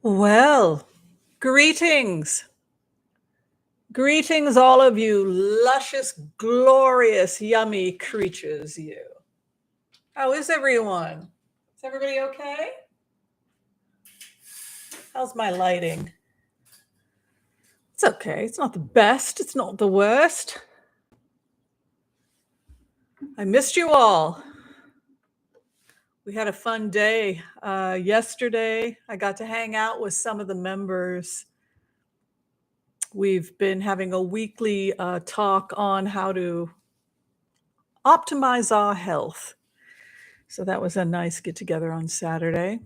Well, greetings. Greetings, all of you luscious, glorious, yummy creatures, you. How is everyone? Is everybody okay? How's my lighting? It's okay. It's not the best. It's not the worst. I missed you all. We had a fun day. Yesterday, I got to hang out with some of the members. We've been having a weekly talk on how to optimize our health. So that was a nice get together on Saturday.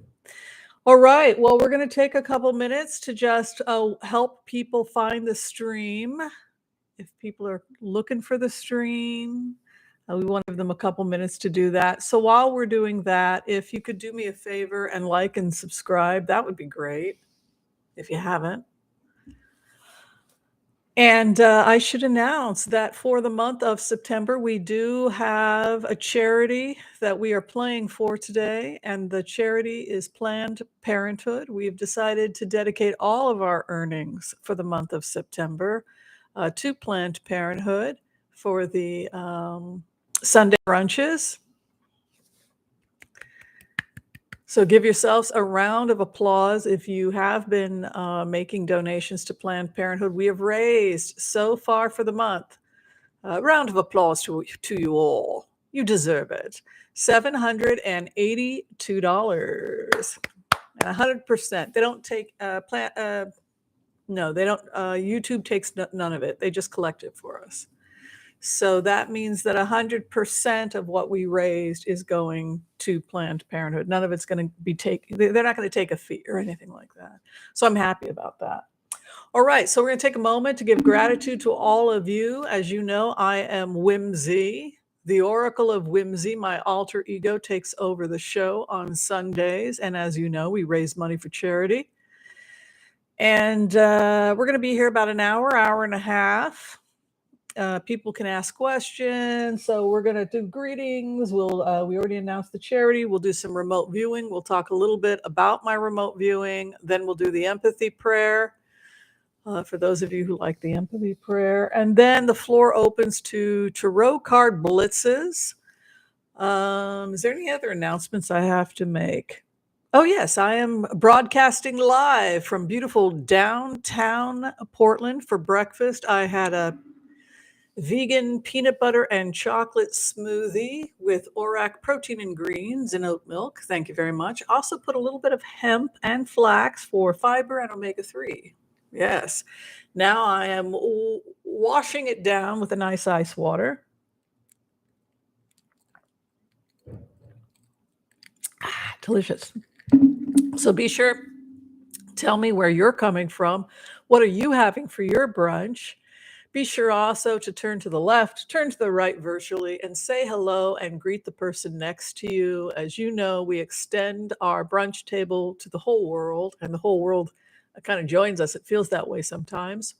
All right. Well, we're going to take a couple minutes to just help people find the stream. If people are looking for the stream, we want to give them a couple minutes to do that. So while we're doing that, if you could do me a favor and like and subscribe, that would be great if you haven't. And I should announce that for the month of September, we do have a charity that we are playing for today, and the charity is Planned Parenthood. We've decided to dedicate all of our earnings for the month of September to Planned Parenthood for the Sunday brunches. So give yourselves a round of applause if you have been making donations to Planned Parenthood. We have raised so far for the month, a round of applause to you all. You deserve it. $782. And 100%. They don't take, no, they don't, YouTube takes none of it. They just collect it for us. So that means that 100% of what we raised is going to Planned Parenthood. None of it's going to be they're not going to take a fee or anything like that. So I'm happy about that. All right, so we're going to take a moment to give gratitude to all of you. As you know, I am Whimsy, the Oracle of Whimsy. My alter ego takes over the show on Sundays. And as you know, we raise money for charity. And we're going to be here about an hour and a half. People can ask questions. So we're going to do greetings. We already announced the charity. We'll do some remote viewing. We'll talk a little bit about my remote viewing. Then we'll do the empathy prayer for those of you who like the empathy prayer. And then the floor opens to tarot card blitzes. Is there any other announcements I have to make? Oh, yes, I am broadcasting live from beautiful downtown Portland for breakfast. I had a vegan peanut butter and chocolate smoothie with ORAC protein and greens and oat milk. Thank you very much. Also put a little bit of hemp and flax for fiber and omega-3. Yes. Now I am washing it down with a nice ice water. Delicious. So be sure, tell me where you're coming from. What are you having for your brunch? Be sure also to turn to the left, turn to the right virtually, and say hello and greet the person next to you. As you know, we extend our brunch table to the whole world, and the whole world kind of joins us. It feels that way sometimes.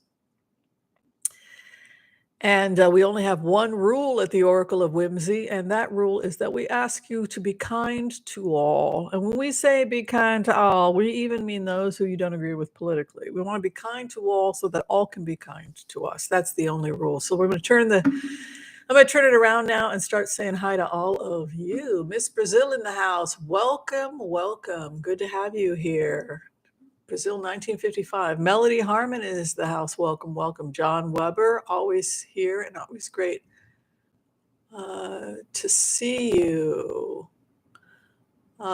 And we only have one rule at the Oracle of Whimsy, and that rule is that we ask you to be kind to all. And when we say be kind to all, we even mean those who you don't agree with politically. We want to be kind to all so that all can be kind to us. That's the only rule. So I'm going to turn it around now and start saying hi to all of you. Miss Brazil in the house. Welcome, welcome. Good to have you here. Brazil 1955. Melody Harmon is the house. Welcome, welcome. John Weber, always here and always great to see you. We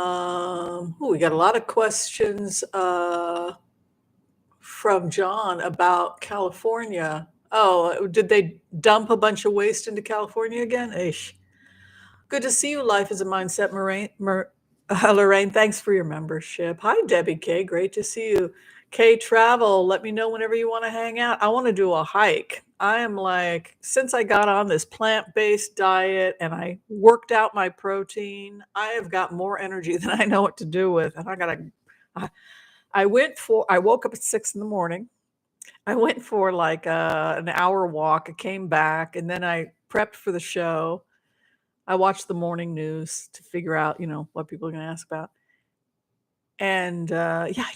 got a lot of questions from John about California. Oh, did they dump a bunch of waste into California again? Ish. Good to see you. Life is a Mindset, Lorraine, thanks for your membership. Hi, Debbie K. Great to see you. K Travel, let me know whenever you want to hang out. I want to do a hike. I am like, since I got on this plant-based diet and I worked out my protein, I have got more energy than I know what to do with. And I woke up at 6 a.m. I went for like an hour walk. I came back and then I prepped for the show. I watched the morning news to figure out, what people are going to ask about. And yeah,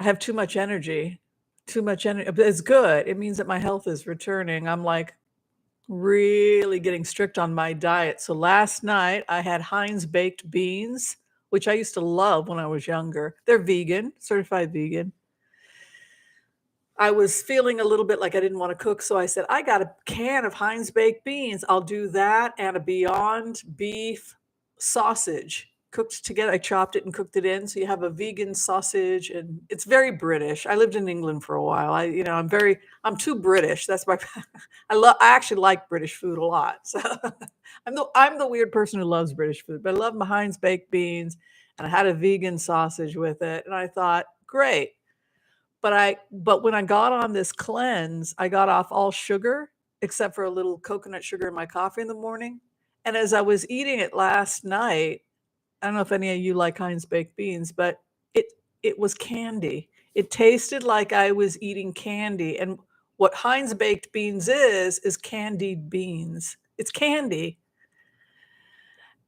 I have too much energy, but it's good. It means that my health is returning. I'm like really getting strict on my diet. So last night I had Heinz baked beans, which I used to love when I was younger. They're vegan, certified vegan. I was feeling a little bit like I didn't want to cook, so I said, I got a can of Heinz baked beans. I'll do that and a Beyond Beef sausage cooked together. I chopped it and cooked it in. So you have a vegan sausage, and it's very British. I lived in England for a while. I'm too British. That's my, I actually like British food a lot. So I'm the weird person who loves British food, but I love my Heinz baked beans, and I had a vegan sausage with it. And I thought, great. But when I got on this cleanse, I got off all sugar except for a little coconut sugar in my coffee in the morning. And as I was eating it last night, I don't know if any of you like Heinz baked beans, but it it was candy. It tasted like I was eating candy. And what Heinz baked beans is candied beans. It's candy.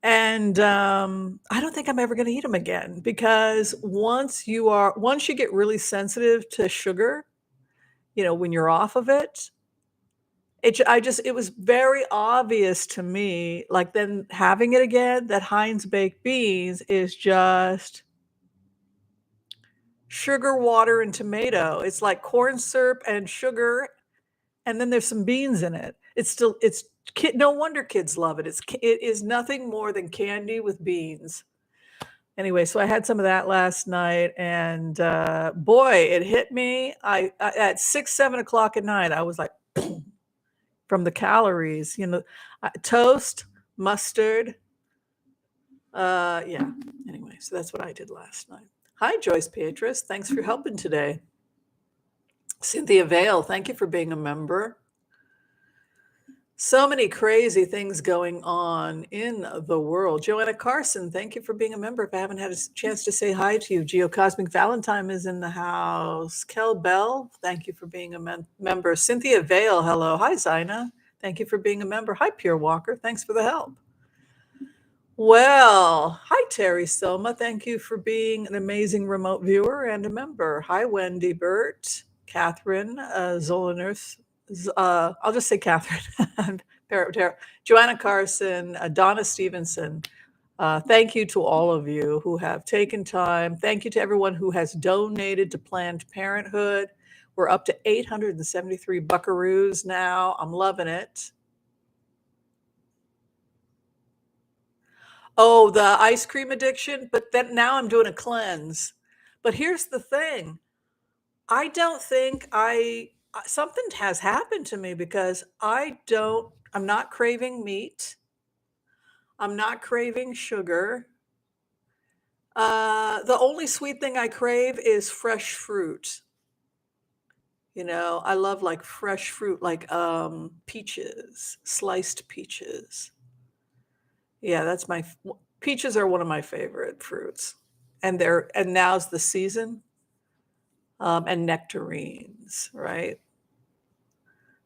And I don't think I'm ever going to eat them again, because once you get really sensitive to sugar, when you're off of it, it was very obvious to me, like then having it again, that Heinz baked beans is just sugar, water, and tomato. It's like corn syrup and sugar, and then there's some beans in it. No wonder kids love it. It is nothing more than candy with beans. Anyway, so I had some of that last night, and boy, it hit me. At 6, 7 o'clock at night, I was like, from the calories, toast, mustard. Yeah. Anyway, so that's what I did last night. Hi, Joyce Beatrice. Thanks for helping today. Cynthia Vale, thank you for being a member. So many crazy things going on in the world. Joanna Carson, thank you for being a member. If I haven't had a chance to say hi to you, Geocosmic Valentine is in the house. Kel Bell, thank you for being a member. Cynthia Vale, hello. Hi, Zina. Thank you for being a member. Hi, Pure Walker. Thanks for the help. Well, hi, Terry Soma. Thank you for being an amazing remote viewer and a member. Hi, Wendy Burt, Catherine Zolaners. I'll just say Catherine, Joanna Carson, Donna Stevenson. Thank you to all of you who have taken time. Thank you to everyone who has donated to Planned Parenthood. We're up to 873 buckaroos now. I'm loving it. Oh, the ice cream addiction. But then now I'm doing a cleanse. But here's the thing. I don't think something has happened to me, because I'm not craving meat. I'm not craving sugar. The only sweet thing I crave is fresh fruit. I love like fresh fruit, like peaches, sliced peaches. Yeah, peaches are one of my favorite fruits. And now's the season. And nectarines, right?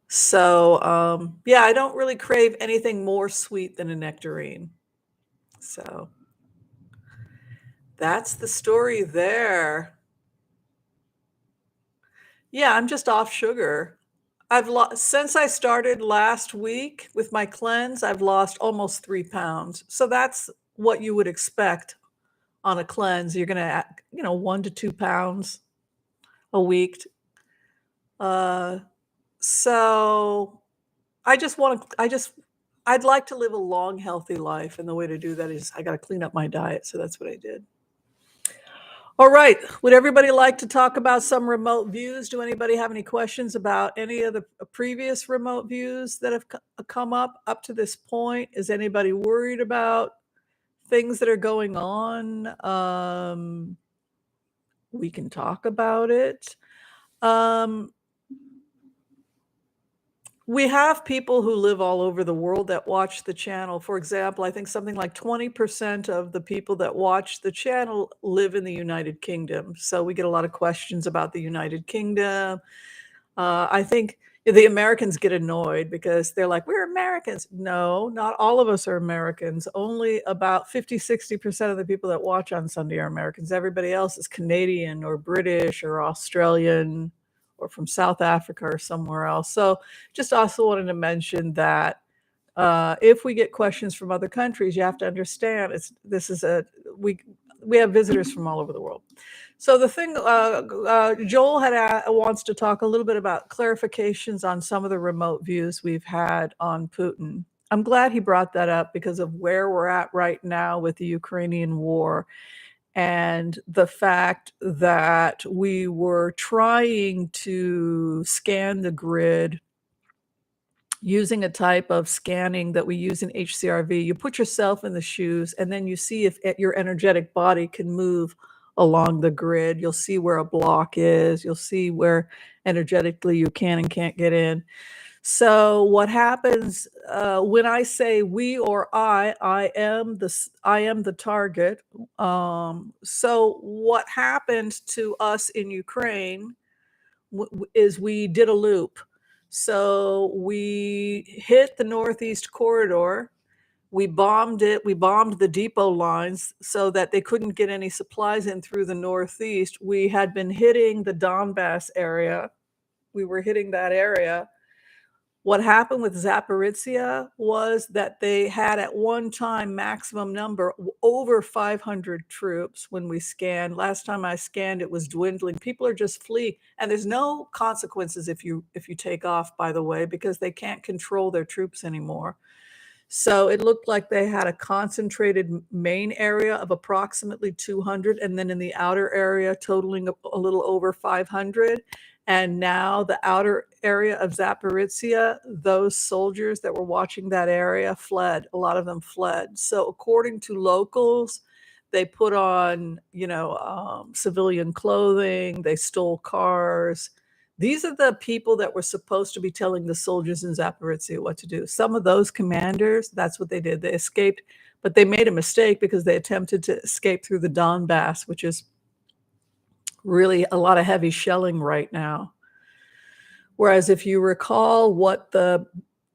So, yeah, I don't really crave anything more sweet than a nectarine. So that's the story there. Yeah, I'm just off sugar. Since I started last week with my cleanse, I've lost almost 3 pounds. So that's what you would expect on a cleanse. You're going to, 1 to 2 pounds a week. So I'd like to live a long, healthy life. And the way to do that is I got to clean up my diet. So that's what I did. All right. Would everybody like to talk about some remote views? Do anybody have any questions about any of the previous remote views that have come up to this point? Is anybody worried about things that are going on? We can talk about it. We have people who live all over the world that watch the channel. For example, I think something like 20% of the people that watch the channel live in the United Kingdom. So we get a lot of questions about the United Kingdom. I think, The Americans get annoyed because they're like, we're Americans. No, not all of us are Americans. Only about 50, 60% of the people that watch on Sunday are Americans. Everybody else is Canadian or British or Australian or from South Africa or somewhere else. So just also wanted to mention that if we get questions from other countries, you have to understand we have visitors from all over the world. So the thing, Joel wants to talk a little bit about clarifications on some of the remote views we've had on Putin. I'm glad he brought that up because of where we're at right now with the Ukrainian war and the fact that we were trying to scan the grid using a type of scanning that we use in HCRV. You put yourself in the shoes and then you see if your energetic body can move along the grid. You'll see where a block is. You'll see where energetically you can and can't get in. So what happens when I say we or I am the target. So what happened to us in Ukraine is we did a loop. So we hit the Northeast corridor. We bombed it. We bombed the depot lines so that they couldn't get any supplies in through the Northeast. We had been hitting the Donbass area. We were hitting that area. What happened with Zaporizhia was that they had at one time maximum number over 500 troops when we scanned. Last time I scanned, it was dwindling. People are just fleeing, and there's no consequences if you take off, by the way, because they can't control their troops anymore. So it looked like they had a concentrated main area of approximately 200, and then in the outer area totaling a little over 500. And now the outer area of Zaporizhia, those soldiers that were watching that area fled. A lot of them fled. So according to locals, they put on, civilian clothing. They stole cars. These are the people that were supposed to be telling the soldiers in Zaporizhia what to do. Some of those commanders, that's what they did. They escaped, but they made a mistake because they attempted to escape through the Donbass, which is really a lot of heavy shelling right now. Whereas if you recall what the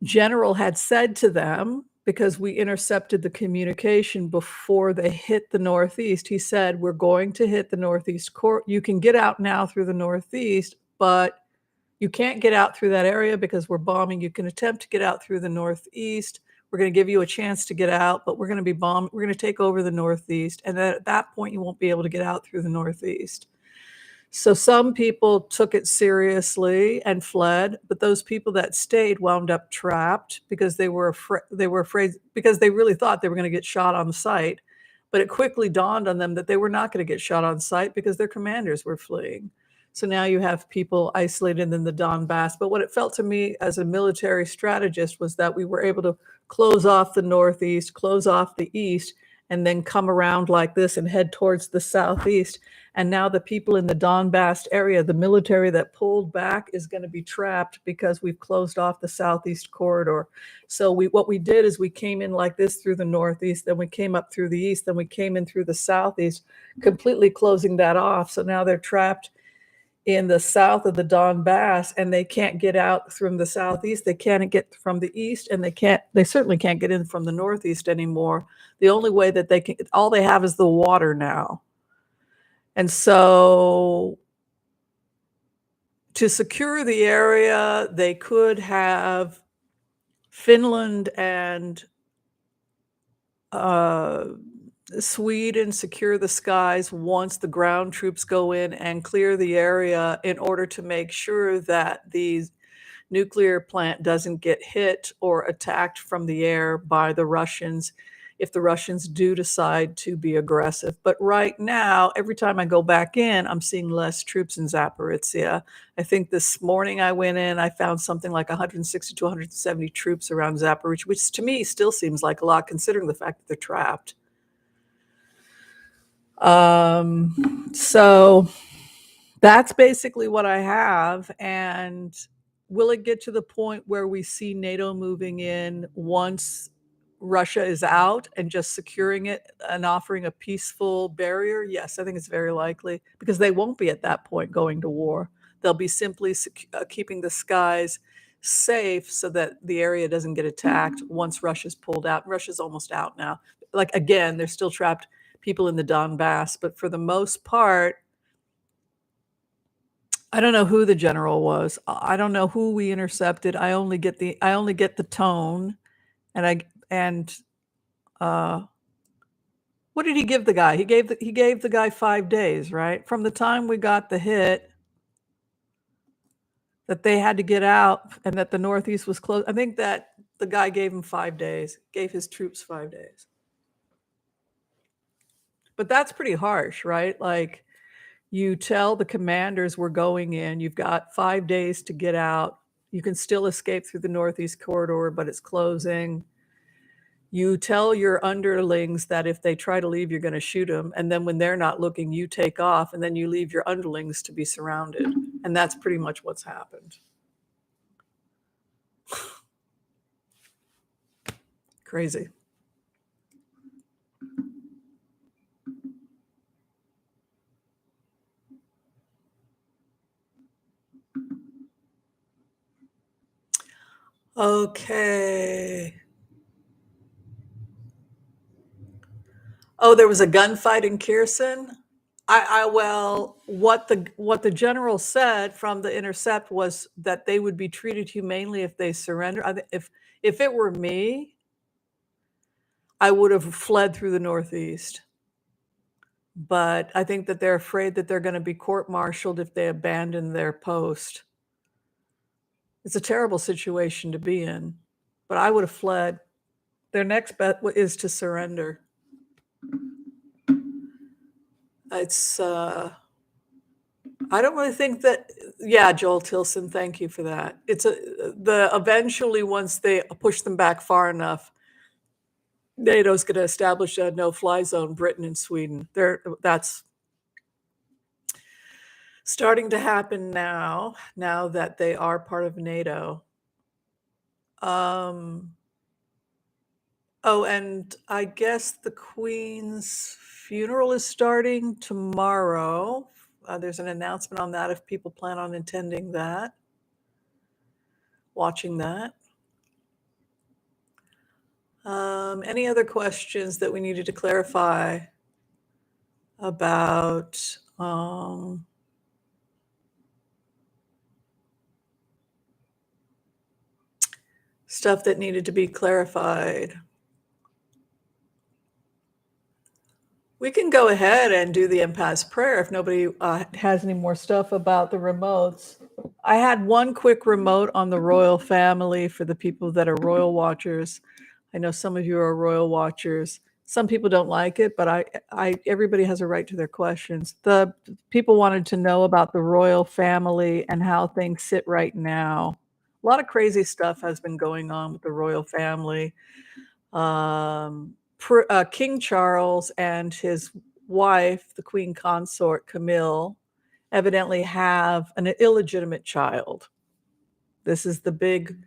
general had said to them, because we intercepted the communication before they hit the Northeast, he said, we're going to hit the Northeast court. You can get out now through the Northeast, but you can't get out through that area because we're bombing. You can attempt to get out through the Northeast. We're going to give you a chance to get out, but we're going to be bombed. We're going to take over the Northeast. And then at that point, you won't be able to get out through the Northeast. So some people took it seriously and fled, but those people that stayed wound up trapped because they were afraid because they really thought they were going to get shot on site. But it quickly dawned on them that they were not going to get shot on site because their commanders were fleeing. So now you have people isolated in the Donbass. But what it felt to me as a military strategist was that we were able to close off the Northeast, close off the East, and then come around like this and head towards the Southeast. And now the people in the Donbass area, the military that pulled back is going to be trapped because we've closed off the Southeast corridor. So what we did is we came in like this through the Northeast, then we came up through the East, then we came in through the Southeast, completely closing that off. So now they're trapped in the south of the Donbass, and they can't get out from the Southeast. They can't get from the East, and they certainly can't get in from the Northeast anymore. The only way that all they have is the water now. And so to secure the area, they could have Finland and Sweden secure the skies once the ground troops go in and clear the area in order to make sure that the nuclear plant doesn't get hit or attacked from the air by the Russians if the Russians do decide to be aggressive. But right now, every time I go back in, I'm seeing less troops in Zaporizhia. I think this morning I went in, I found something like 160 to 170 troops around Zaporizhia, which to me still seems like a lot considering the fact that they're trapped. So that's basically what I have. And will it get to the point where we see NATO moving in once Russia is out and just securing it and offering a peaceful barrier? Yes, I think it's very likely because they won't be at that point going to war. They'll be simply keeping the skies safe so that the area doesn't get attacked once Russia's pulled out. Russia's almost out now. Like, again, they're still trapped people in the Donbass, but for the most part, I don't know who the general was. I don't know who we intercepted. I only get the tone, and what did he give the guy? He gave the guy 5 days, right? From the time we got the hit, that they had to get out and that the Northeast was closed. I think that the guy gave him 5 days, gave his troops 5 days. But that's pretty harsh, right? Like, you tell the commanders we're going in, you've got 5 days to get out. You can still escape through the Northeast corridor, but it's closing. You tell your underlings that if they try to leave, you're going to shoot them. And then when they're not looking, you take off, and then you leave your underlings to be surrounded. And that's pretty much what's happened. Crazy. Okay. Oh, there was a gunfight in Kherson? Well, what the general said from the intercept was that they would be treated humanely if they surrender. If it were me, I would have fled through the Northeast. But I think that they're afraid that they're going to be court-martialed if they abandon their post. It's a terrible situation to be in, but I would have fled. Their next bet is to surrender. It's I don't really think that. Yeah, Joel Tilson, thank you for that. It's eventually, once they push them back far enough, NATO's going to establish a no-fly zone. Britain and Sweden. That's starting to happen now. Now that they are part of NATO. Oh, and I guess the Queen's funeral is starting tomorrow. There's an announcement on that if people plan on attending that, watching that. Any other questions that we needed to clarify about stuff that needed to be clarified? We can go ahead and do the impasse prayer if nobody has any more stuff about the remotes. I had one quick remote on the royal family for the people that are royal watchers. I know some of you are royal watchers. Some people don't like it, but everybody has a right to their questions. The people wanted to know about the royal family and how things sit right now. A lot of crazy stuff has been going on with the royal family. King Charles and his wife, the Queen Consort Camille, evidently have an illegitimate child. This is the big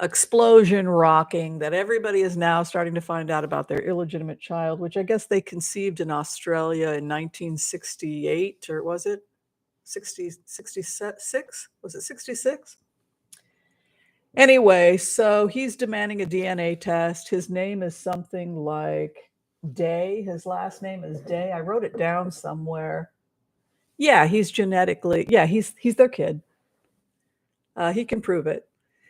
explosion rocking that everybody is now starting to find out about their illegitimate child, which I guess they conceived in Australia in 1968, or was it 66? Was it 66? Anyway, so he's demanding a DNA test. His name is something like Day. His last name is Day. I wrote it down somewhere. Yeah, he's genetically, he's their kid. He can prove it.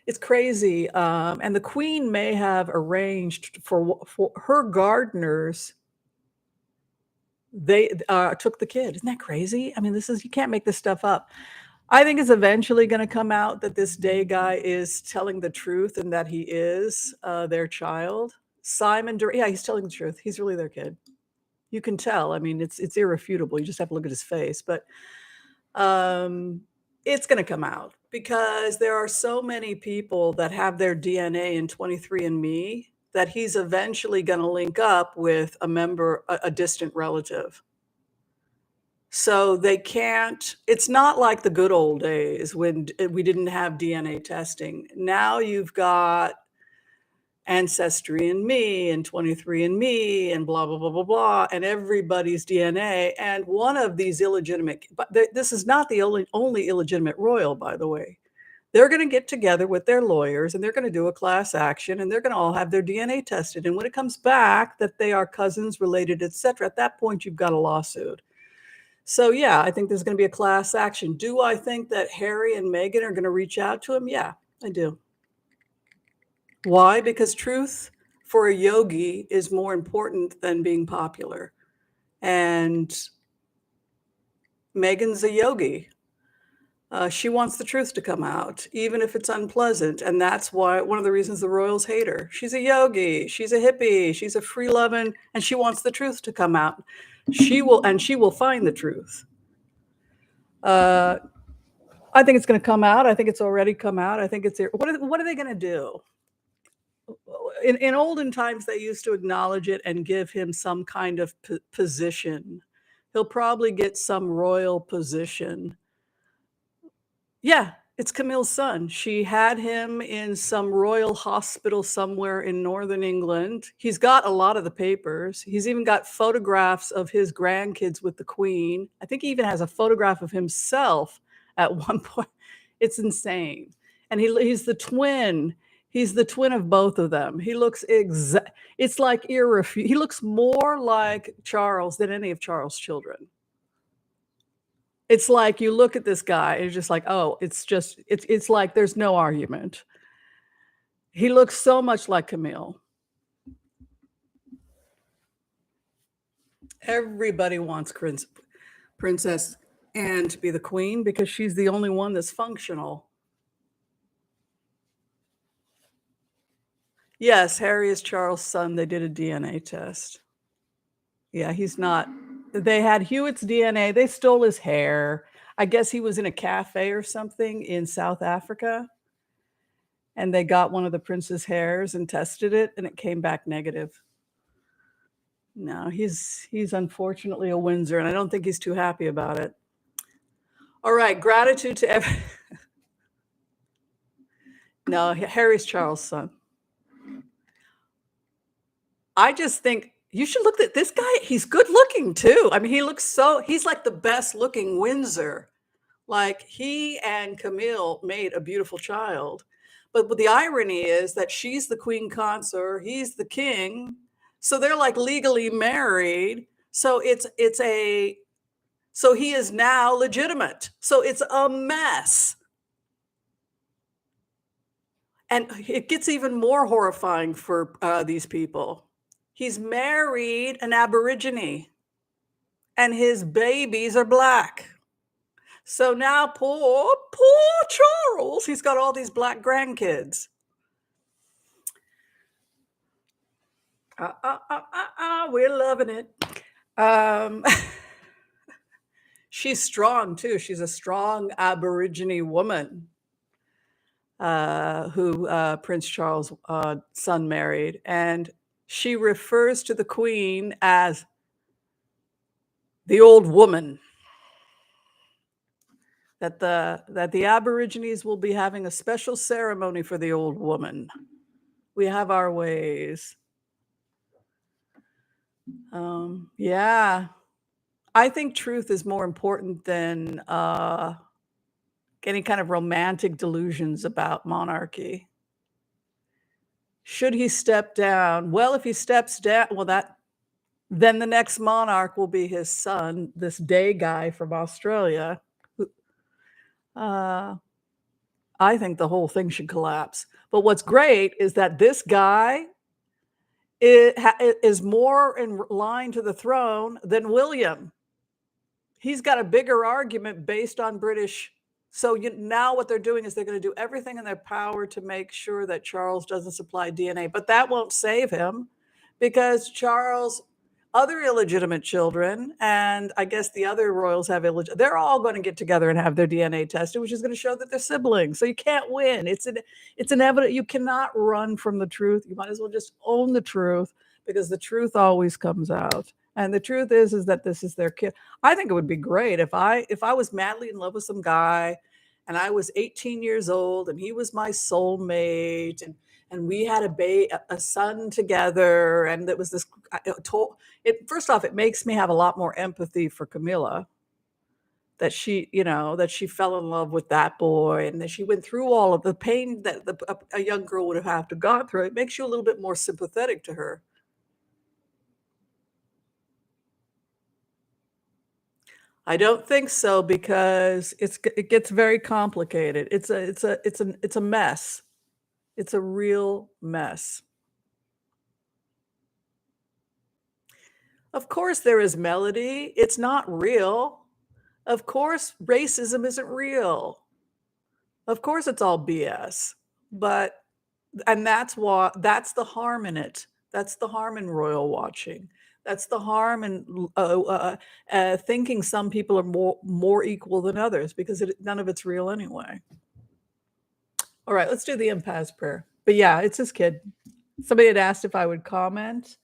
It's crazy. And the Queen may have arranged for her gardeners. They took the kid. Isn't that crazy? I mean, you can't make this stuff up. I think it's eventually going to come out that this Day guy is telling the truth and that he is their child. Simon, he's telling the truth. He's really their kid. You can tell. I mean, it's irrefutable. You just have to look at his face. But it's going to come out because there are so many people that have their DNA in 23andMe that he's eventually going to link up with a distant relative. So they can't, it's not like the good old days when we didn't have DNA testing. Now you've got, Ancestry and Me and 23andMe and blah, blah, blah, blah, blah, and everybody's DNA. And one of these illegitimate, but this is not the only illegitimate royal, by the way. They're going to get together with their lawyers and they're going to do a class action and they're going to all have their DNA tested. And when it comes back that they are cousins, related, etc., at that point, you've got a lawsuit. So yeah, I think there's going to be a class action. Do I think that Harry and Meghan are going to reach out to him? Yeah, I do. Why? Because truth for a yogi is more important than being popular. And Meghan's a yogi. She wants the truth to come out, even if it's unpleasant. And that's why one of the reasons the royals hate her. She's a yogi. She's a hippie. She's a free-loving, and she wants the truth to come out. She will find the truth. I think it's going to come out. I think it's already come out. I think it's here. What are they going to do? In olden times, they used to acknowledge it and give him some kind of position. He'll probably get some royal position. Yeah, it's Camille's son. She had him in some royal hospital somewhere in northern England. He's got a lot of the papers. He's even got photographs of his grandkids with the Queen. I think he even has a photograph of himself at one point. It's insane. And he's the twin. He's the twin of both of them. He looks it's like he looks more like Charles than any of Charles' children. It's like you look at this guy and you're just like, oh, it's like there's no argument. He looks so much like Camille. Everybody wants Princess Anne to be the queen because she's the only one that's functional. Yes, Harry is Charles' son. They did a DNA test. Yeah, he's not. They had Hewitt's DNA. They stole his hair. I guess he was in a cafe or something in South Africa. And they got one of the prince's hairs and tested it, and it came back negative. No, he's unfortunately a Windsor, and I don't think he's too happy about it. All right, gratitude to No, Harry's Charles' son. I just think you should look at this guy. He's good looking too. I mean, he's like the best looking Windsor. Like he and Camille made a beautiful child. But the irony is that she's the queen consort, he's the king. So they're like legally married. So so he is now legitimate. So it's a mess. And it gets even more horrifying for these people. He's married an Aborigine and his babies are Black. So now poor Charles, he's got all these Black grandkids. We're loving it. She's strong too. She's a strong Aborigine woman who Prince Charles' son married. And she refers to the Queen as the old woman. That the Aborigines will be having a special ceremony for the old woman. We have our ways. Yeah. I think truth is more important than any kind of romantic delusions about monarchy. Should he step down? Well, if he steps down, then the next monarch will be his son, this Day guy from Australia. I think the whole thing should collapse. But what's great is that this guy is more in line to the throne than William. He's got a bigger argument based on British. So now what they're doing is they're going to do everything in their power to make sure that Charles doesn't supply DNA. But that won't save him because Charles' other illegitimate children, and I guess the other royals have they're all going to get together and have their DNA tested, which is going to show that they're siblings. So you can't win. It's inevitable. You cannot run from the truth. You might as well just own the truth because the truth always comes out. And the truth is that this is their kid. I think it would be great if I was madly in love with some guy and I was 18 years old, and he was my soulmate, and we had a son together, and it was this. First off, it makes me have a lot more empathy for Camilla, that she fell in love with that boy, and that she went through all of the pain that a young girl would have to gone through. It makes you a little bit more sympathetic to her. I don't think so, because it gets very complicated. It's a mess. It's a real mess. Of course there is melody. It's not real. Of course racism isn't real. Of course it's all BS. But and that's the harm in it. That's the harm in royal watching. That's the harm in thinking some people are more equal than others, because none of it's real anyway. All right, let's do the empath's prayer. But yeah, it's his kid. Somebody had asked if I would comment.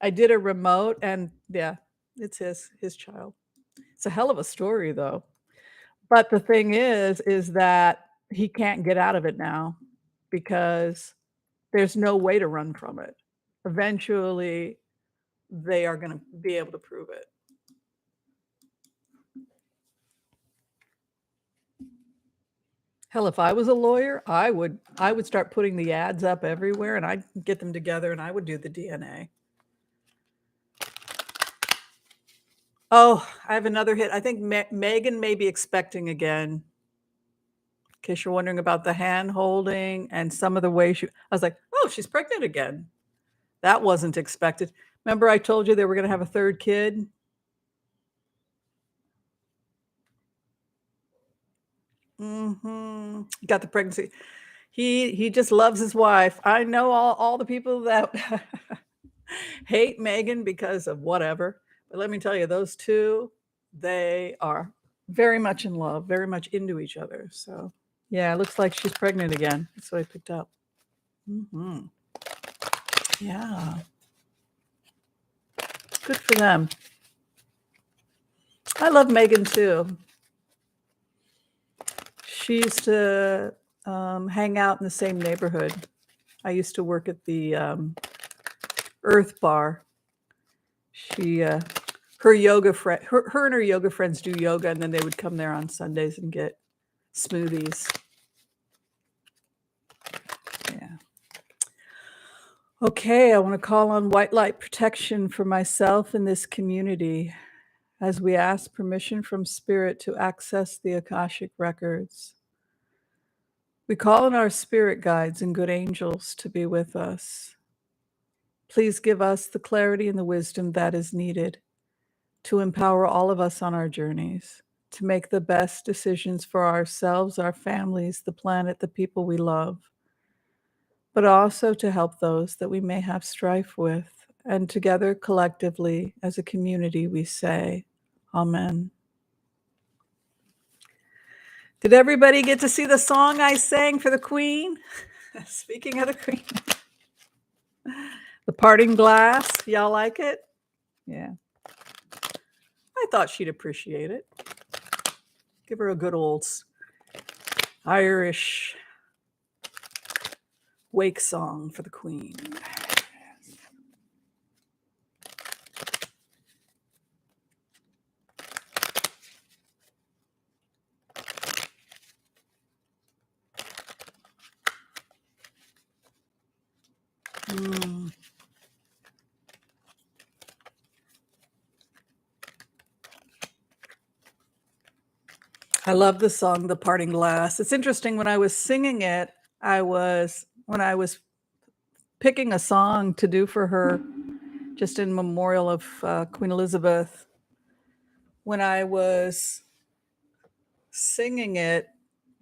I did a remote, and yeah, it's his child. It's a hell of a story, though. But the thing is that he can't get out of it now, because there's no way to run from it. Eventually, they are going to be able to prove it. Hell, if I was a lawyer, I would start putting the ads up everywhere, and I'd get them together, and I would do the DNA. Oh, I have another hit. I think Megan may be expecting again. In case you're wondering about the hand holding and some of the way I was like, oh, she's pregnant again. That wasn't expected. Remember I told you they were going to have a third kid? Got the pregnancy. He just loves his wife. I know all the people that hate Megan because of whatever. But let me tell you, those two, they are very much in love, very much into each other. So yeah, it looks like she's pregnant again. That's what I picked up. Yeah. Good for them. I love Megan too. She used to hang out in the same neighborhood. I used to work at the Earth Bar. Her yoga friend, her and her yoga friends do yoga, and then they would come there on Sundays and get smoothies. Yeah. Okay, I want to call on white light protection for myself and this community as we ask permission from Spirit to access the Akashic records. We call on our spirit guides and good angels to be with us. Please give us the clarity and the wisdom that is needed to empower all of us on our journeys, to make the best decisions for ourselves, our families, the planet, the people we love, but also to help those that we may have strife with. And together, collectively, as a community, we say, Amen. Did everybody get to see the song I sang for the Queen? Speaking of the Queen. The Parting Glass. Y'all like it? Yeah. I thought she'd appreciate it. Give her a good old Irish wake song for the Queen. I love the song, The Parting Glass. It's interesting, when I was singing it, when I was picking a song to do for her, just in memorial of Queen Elizabeth, when I was singing it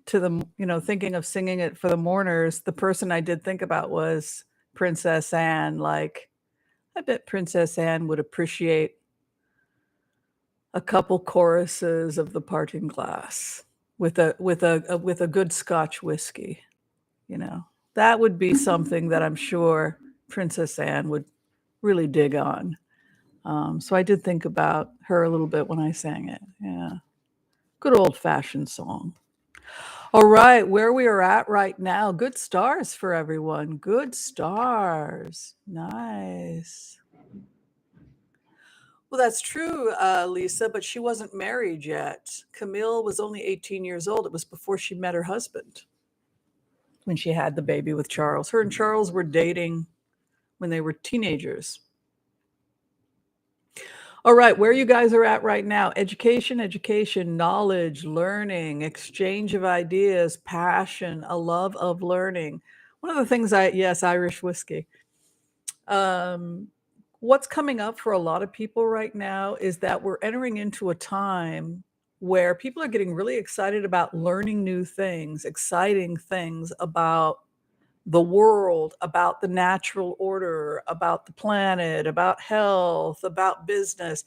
to the, thinking of singing it for the mourners, the person I did think about was Princess Anne. Like, I bet Princess Anne would appreciate a couple choruses of The Parting Glass with a good Scotch whiskey. That would be something that I'm sure Princess Anne would really dig on. So I did think about her a little bit when I sang it. Yeah, good old-fashioned song. All right, where we are at right now. Good stars for everyone. Good stars. Nice. Well, that's true, Lisa, but she wasn't married yet. Camille was only 18 years old. It was before she met her husband when she had the baby with Charles. Her and Charles were dating when they were teenagers. All right, where you guys are at right now. Education, knowledge, learning, exchange of ideas, passion, a love of learning. One of the things yes, Irish whiskey. What's coming up for a lot of people right now is that we're entering into a time where people are getting really excited about learning new things, exciting things about the world, about the natural order, about the planet, about health, about business.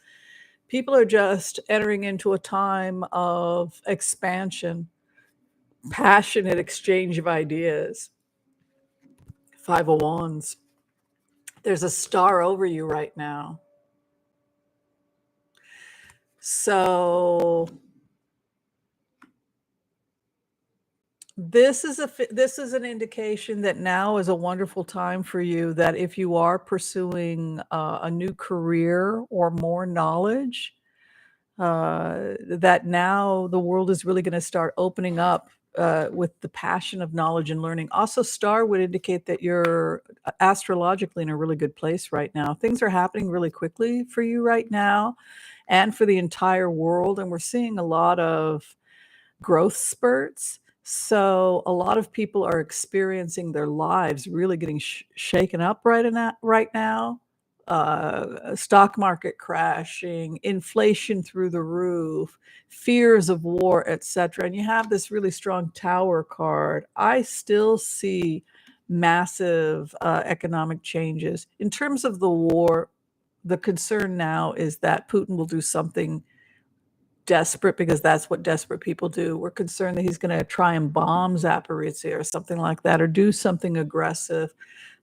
People are just entering into a time of expansion, passionate exchange of ideas. Five of Wands. There's a star over you right now. So this is an indication that now is a wonderful time for you, that if you are pursuing a new career or more knowledge, that now the world is really going to start opening up with the passion of knowledge and learning. Also, star would indicate that you're astrologically in a really good place right now. Things are happening really quickly for you right now and for the entire world. And we're seeing a lot of growth spurts. So a lot of people are experiencing their lives really getting shaken up right now. Stock market crashing, inflation through the roof, fears of war, etc. And you have this really strong Tower card. I still see massive economic changes. In terms of the war, the concern now is that Putin will do something desperate, because that's what desperate people do. We're concerned that he's going to try and bomb Zaporizhzhia or something like that, or do something aggressive.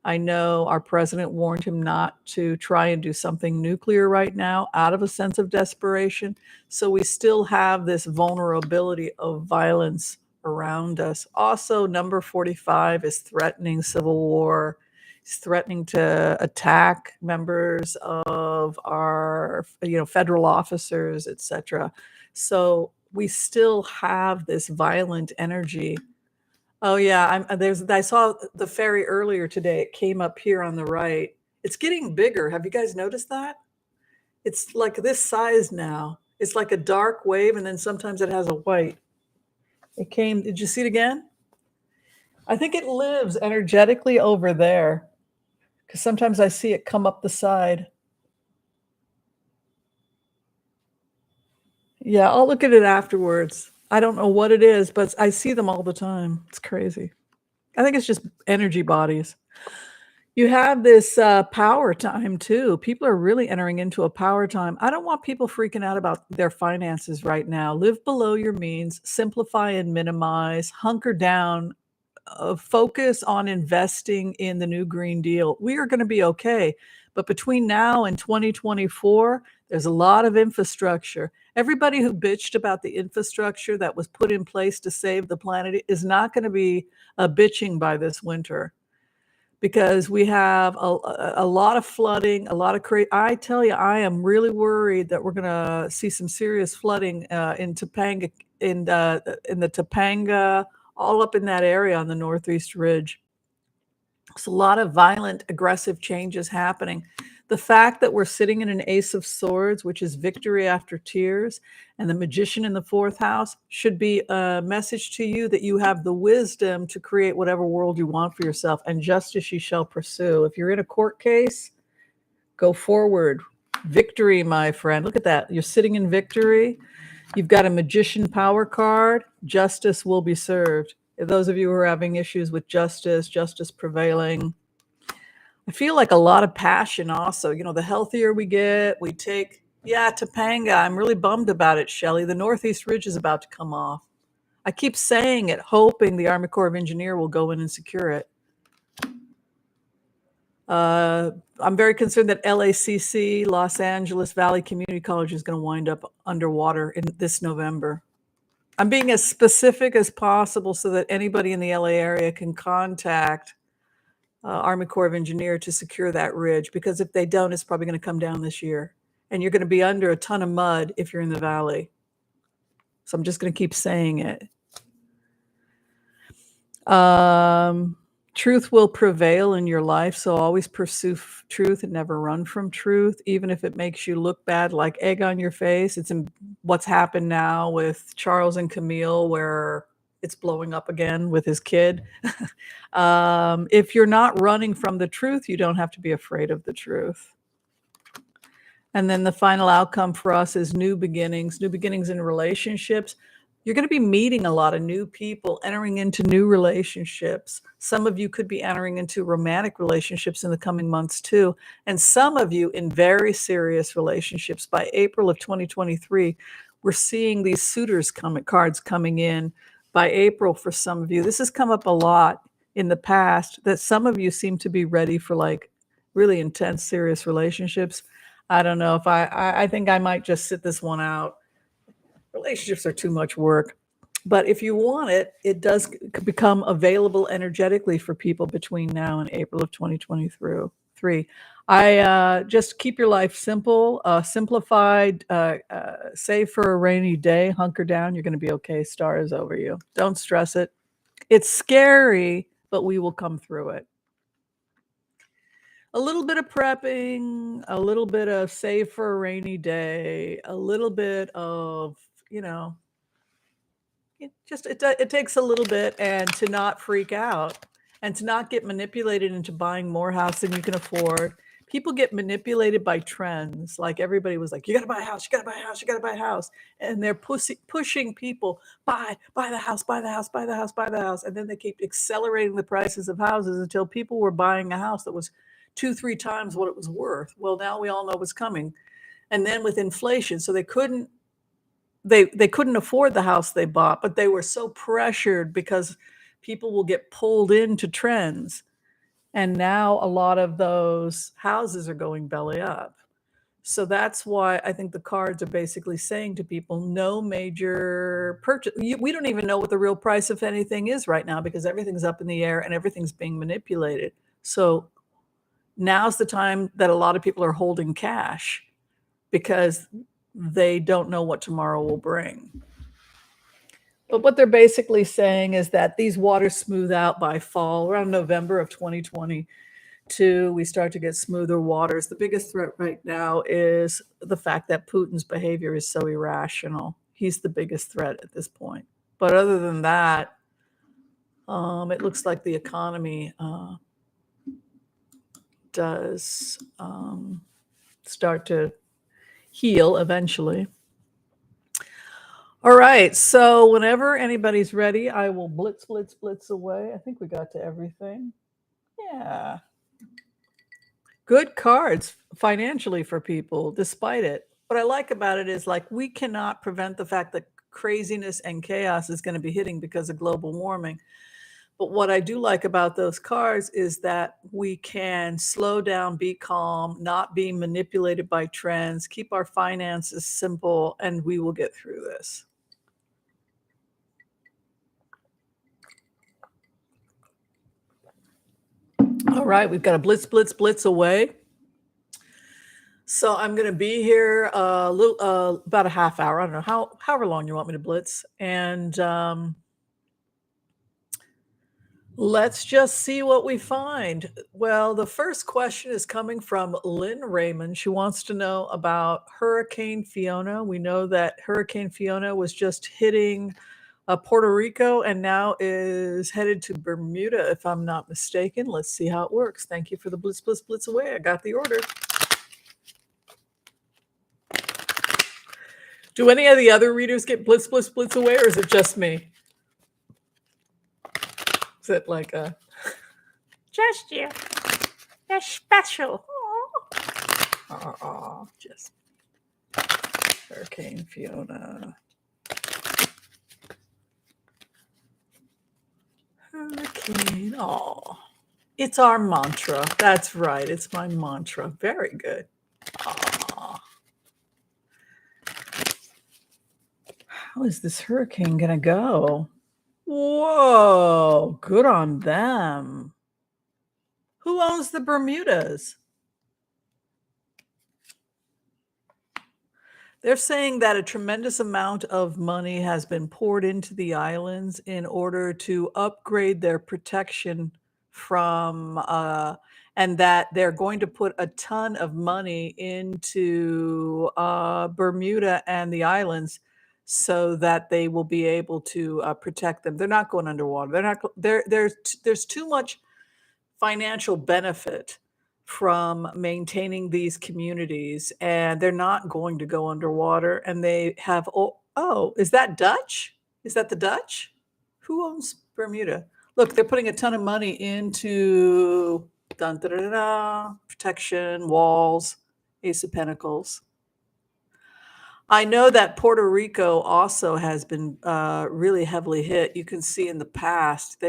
I know our president warned him not to try and do something nuclear right now out of a sense of desperation. So we still have this vulnerability of violence around us. Also, number 45 is threatening civil war. He's threatening to attack members of our, federal officers, etc. So we still have this violent energy. Oh yeah, I saw the ferry earlier today. It came up here on the right. It's getting bigger. Have you guys noticed that? It's like this size now. It's like a dark wave, and then sometimes it has a white. Did you see it again? I think it lives energetically over there, because sometimes I see it come up the side. Yeah, I'll look at it afterwards. I don't know what it is, but I see them all the time. It's crazy. I think it's just energy bodies. You have this power time too. People are really entering into a power time. I don't want people freaking out about their finances right now. Live below your means, simplify and minimize, hunker down, focus on investing in the new Green Deal. We are going to be okay. But between now and 2024, there's a lot of infrastructure. Everybody who bitched about the infrastructure that was put in place to save the planet is not going to be bitching by this winter, because we have a lot of flooding, a lot of I tell you, I am really worried that we're going to see some serious flooding in Topanga, in the Topanga, all up in that area on the Northeast Ridge. There's a lot of violent, aggressive changes happening. The fact that we're sitting in an Ace of Swords, which is victory after tears, and the Magician in the fourth house should be a message to you that you have the wisdom to create whatever world you want for yourself, and justice you shall pursue. If you're in a court case, go forward. Victory, my friend. Look at that. You're sitting in victory. You've got a Magician power card. Justice will be served. Those of you who are having issues with justice prevailing. I feel like a lot of passion also. The healthier we get, we take, Topanga. I'm really bummed about it, Shelley. The Northeast Ridge is about to come off. I keep saying it, hoping the Army Corps of Engineers will go in and secure it. I'm very concerned that LACC, Los Angeles Valley Community College, is going to wind up underwater in this November. I'm being as specific as possible so that anybody in the LA area can contact Army Corps of Engineer to secure that ridge, because if they don't, it's probably going to come down this year. And you're going to be under a ton of mud if you're in the valley. So I'm just going to keep saying it. Truth will prevail in your life, so always pursue truth and never run from truth, even if it makes you look bad, like egg on your face. It's in what's happened now with Charles and Camille, where it's blowing up again with his kid. If you're not running from the truth, you don't have to be afraid of the truth. And then the final outcome for us is new beginnings in relationships. You're going to be meeting a lot of new people, entering into new relationships. Some of you could be entering into romantic relationships in the coming months too. And some of you in very serious relationships. By April of 2023, we're seeing these suitors cards coming in by April for some of you. This has come up a lot in the past, that some of you seem to be ready for like really intense, serious relationships. I don't know if I think I might just sit this one out. Relationships are too much work. But if you want it, it does become available energetically for people between now and April of 2023. I just keep your life simple, simplified, save for a rainy day, hunker down. You're going to be okay. Star is over you. Don't stress it. It's scary, but we will come through it. A little bit of prepping, a little bit of save for a rainy day, a little bit of, it takes a little bit, and to not freak out and to not get manipulated into buying more house than you can afford. People get manipulated by trends. Like everybody was like, you got to buy a house, you got to buy a house, you got to buy a house. And they're pushing people, buy the house, buy the house, buy the house, buy the house. And then they keep accelerating the prices of houses until people were buying a house that was 2-3 times what it was worth. Well, now we all know what's coming. And then with inflation, so they couldn't afford the house they bought, but they were so pressured because people will get pulled into trends. And now a lot of those houses are going belly up. So that's why I think the cards are basically saying to people, no major purchase. We don't even know what the real price of anything is right now, because everything's up in the air and everything's being manipulated. So now's the time that a lot of people are holding cash, because they don't know what tomorrow will bring. But what they're basically saying is that these waters smooth out by fall. Around November of 2022, we start to get smoother waters. The biggest threat right now is the fact that Putin's behavior is so irrational. He's the biggest threat at this point. But other than that, it looks like the economy does start to heal eventually. All right, so whenever anybody's ready, I will blitz away. I think we got to everything. Yeah. Good cards financially for people, despite it. What I like about it is, like, we cannot prevent the fact that craziness and chaos is going to be hitting because of global warming. But what I do like about those cards is that we can slow down, be calm, not be manipulated by trends, keep our finances simple, and we will get through this. All right, we've got a blitz away. So I'm going to be here about a half hour. I don't know however long you want me to blitz. And let's just see what we find. Well, the first question is coming from Lynn Raymond. She wants to know about Hurricane Fiona. We know that Hurricane Fiona was just hitting Puerto Rico and now is headed to Bermuda, if I'm not mistaken. Let's see how it works. Thank you for the blitz away. I got the order. Do any of the other readers get blitz away, or is it just me? Is it like a just you? You're special. Just Hurricane Fiona. Hurricane. Oh, it's our mantra. That's right. It's my mantra. Very good. How is this hurricane going to go? Whoa, good on them. Who owns the Bermudas? They're saying that a tremendous amount of money has been poured into the islands in order to upgrade their protection from, and that they're going to put a ton of money into Bermuda and the islands so that they will be able to protect them. They're not going underwater. They're not. There's too much financial benefit from maintaining these communities, and they're not going to go underwater. And they have, oh, is that Dutch? Is that the Dutch? Who owns Bermuda? Look, they're putting a ton of money into dun, da, da, da, da, protection, walls, Ace of Pentacles. I know that Puerto Rico also has been really heavily hit. You can see in the past,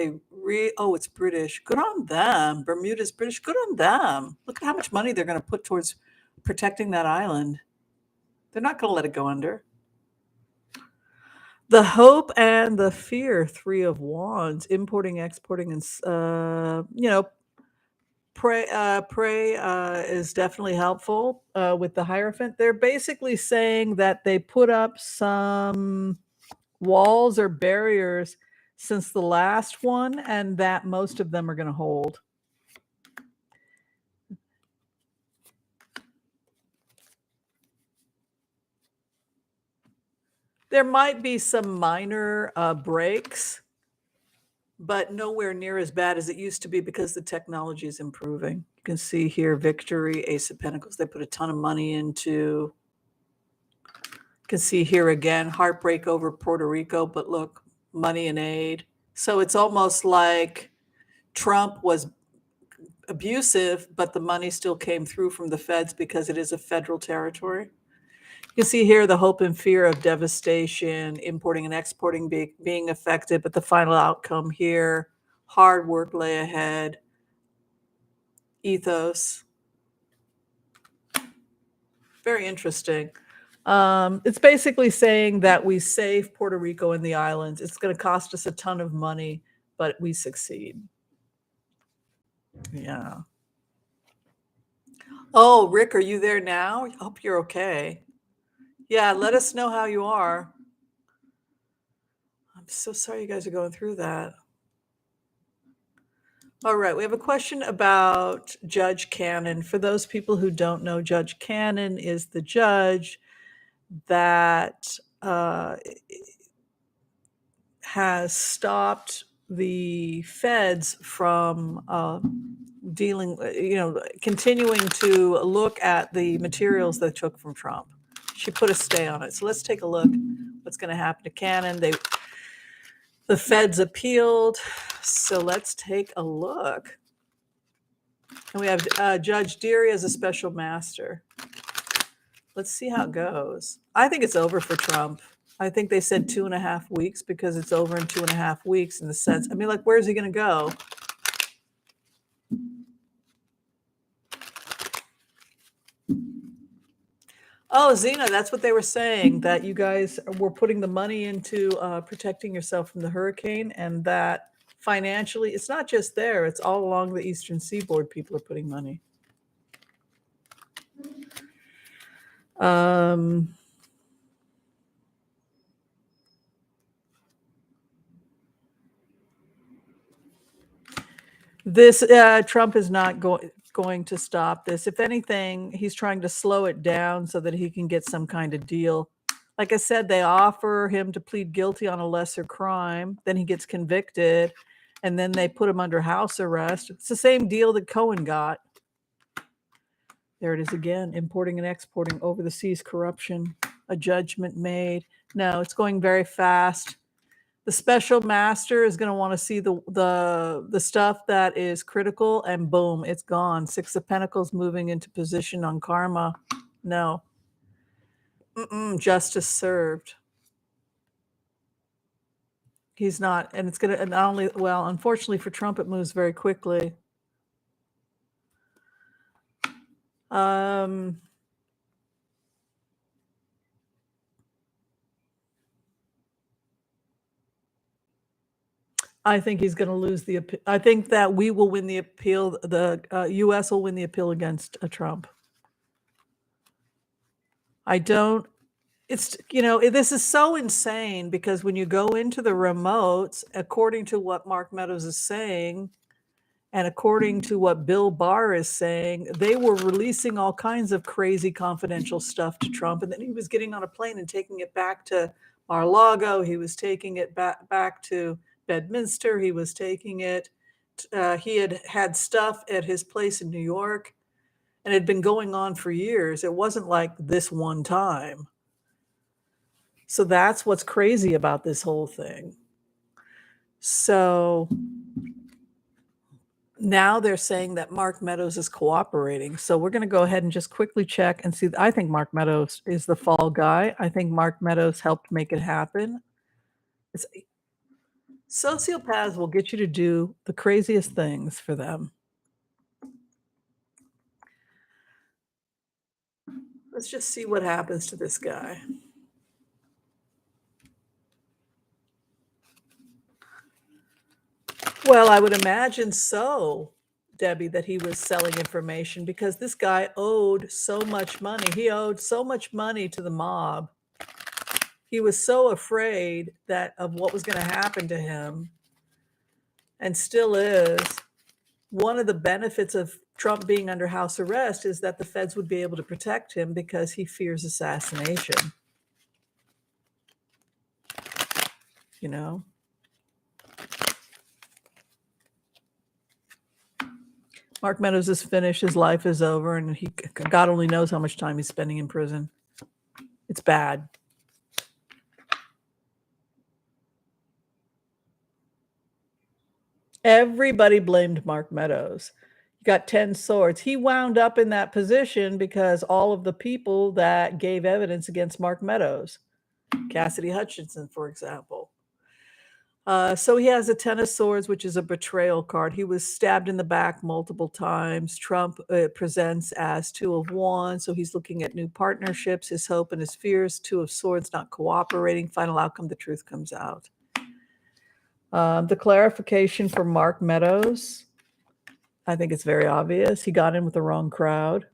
oh, it's British. Good on them. Bermuda's British. Good on them. Look at how much money they're going to put towards protecting that island. They're not going to let it go under. The hope and the fear, 3 of Wands, importing, exporting, and, pray is definitely helpful with the Hierophant. They're basically saying that they put up some walls or barriers since the last one, and that most of them are going to hold. There might be some minor breaks, but nowhere near as bad as it used to be because the technology is improving. You can see here, Victory, Ace of Pentacles. They put a ton of money into. You can see here again, heartbreak over Puerto Rico, but look, money and aid. So it's almost like Trump was abusive, but the money still came through from the feds because it is a federal territory. You can see here the hope and fear of devastation, importing and exporting being affected, but the final outcome here, hard work lay ahead, ethos. Very interesting. It's basically saying that we save Puerto Rico and the islands. It's going to cost us a ton of money, but we succeed. Yeah. Oh, Rick, are you there now? I hope you're okay. Yeah, let us know how you are. I'm so sorry you guys are going through that. All right, we have a question about Judge Cannon. For those people who don't know, Judge Cannon is the judge that has stopped the feds from continuing to look at the materials they took from Trump. She put a stay on it. So let's take a look what's going to happen to Cannon. The feds appealed. So let's take a look. And we have Judge Deary as a special master. Let's see how it goes. I think it's over for Trump. I think they said 2.5 weeks because it's over in 2.5 weeks in the sense. I mean, like, where's he going to go? Oh, Zena, that's what they were saying, that you guys were putting the money into protecting yourself from the hurricane, and that financially, it's not just there, it's all along the Eastern Seaboard, people are putting money. This Trump is not going to stop this. If anything, he's trying to slow it down so that he can get some kind of deal. Like I said, they offer him to plead guilty on a lesser crime, then he gets convicted, and then they put him under house arrest. It's the same deal that Cohen got. There it is again, importing and exporting over the seas corruption, a judgment made. No, it's going very fast. The special master is going to want to see the stuff that is critical, and boom, it's gone. 6 of Pentacles moving into position on karma. No. Justice served. He's not, and it's going to not only, well, unfortunately for Trump, it moves very quickly. I think he's going to lose the appeal. I think that we will win the appeal. The U.S. will win the appeal against Trump. I don't. It's, this is so insane because when you go into the remotes, according to what Mark Meadows is saying, and according to what Bill Barr is saying, they were releasing all kinds of crazy confidential stuff to Trump. And then he was getting on a plane and taking it back to Mar-a-Lago. He was taking it back to Bedminster. He was taking it. He had stuff at his place in New York, and it had been going on for years. It wasn't like this one time. So that's what's crazy about this whole thing. So now they're saying that Mark Meadows is cooperating. So we're going to go ahead and just quickly check and see. I think Mark Meadows is the fall guy. I think Mark Meadows helped make it happen. Sociopaths will get you to do the craziest things for them. Let's just see what happens to this guy. Well, I would imagine so, Debbie, that he was selling information because this guy owed so much money. He owed so much money to the mob. He was so afraid of what was going to happen to him, and still is. One of the benefits of Trump being under house arrest is that the feds would be able to protect him because he fears assassination. Mark Meadows is finished. His life is over, and God only knows how much time he's spending in prison. It's bad. Everybody blamed Mark Meadows. He got 10 swords. He wound up in that position because all of the people that gave evidence against Mark Meadows, Cassidy Hutchinson, for example. So he has a 10 of swords, which is a betrayal card. He was stabbed in the back multiple times. Trump presents as 2 of wands. So he's looking at new partnerships, his hope and his fears. 2 of swords, not cooperating. Final outcome, the truth comes out. The clarification for Mark Meadows, I think it's very obvious. He got in with the wrong crowd.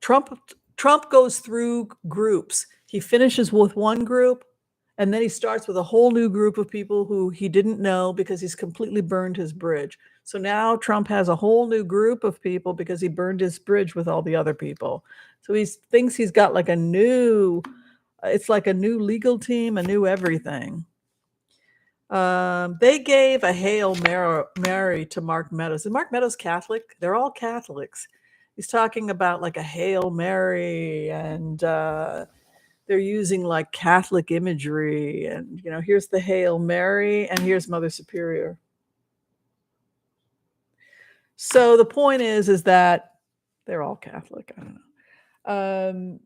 Trump goes through groups. He finishes with one group, and then he starts with a whole new group of people who he didn't know because he's completely burned his bridge. So now Trump has a whole new group of people because he burned his bridge with all the other people. So he thinks he's got like it's like a new legal team, a new everything. They gave a Hail Mary to Mark Meadows. Is Mark Meadows Catholic? They're all Catholics. He's talking about like a Hail Mary, and they're using like Catholic imagery. And, here's the Hail Mary, and here's Mother Superior. So the point is that they're all Catholic. I don't know.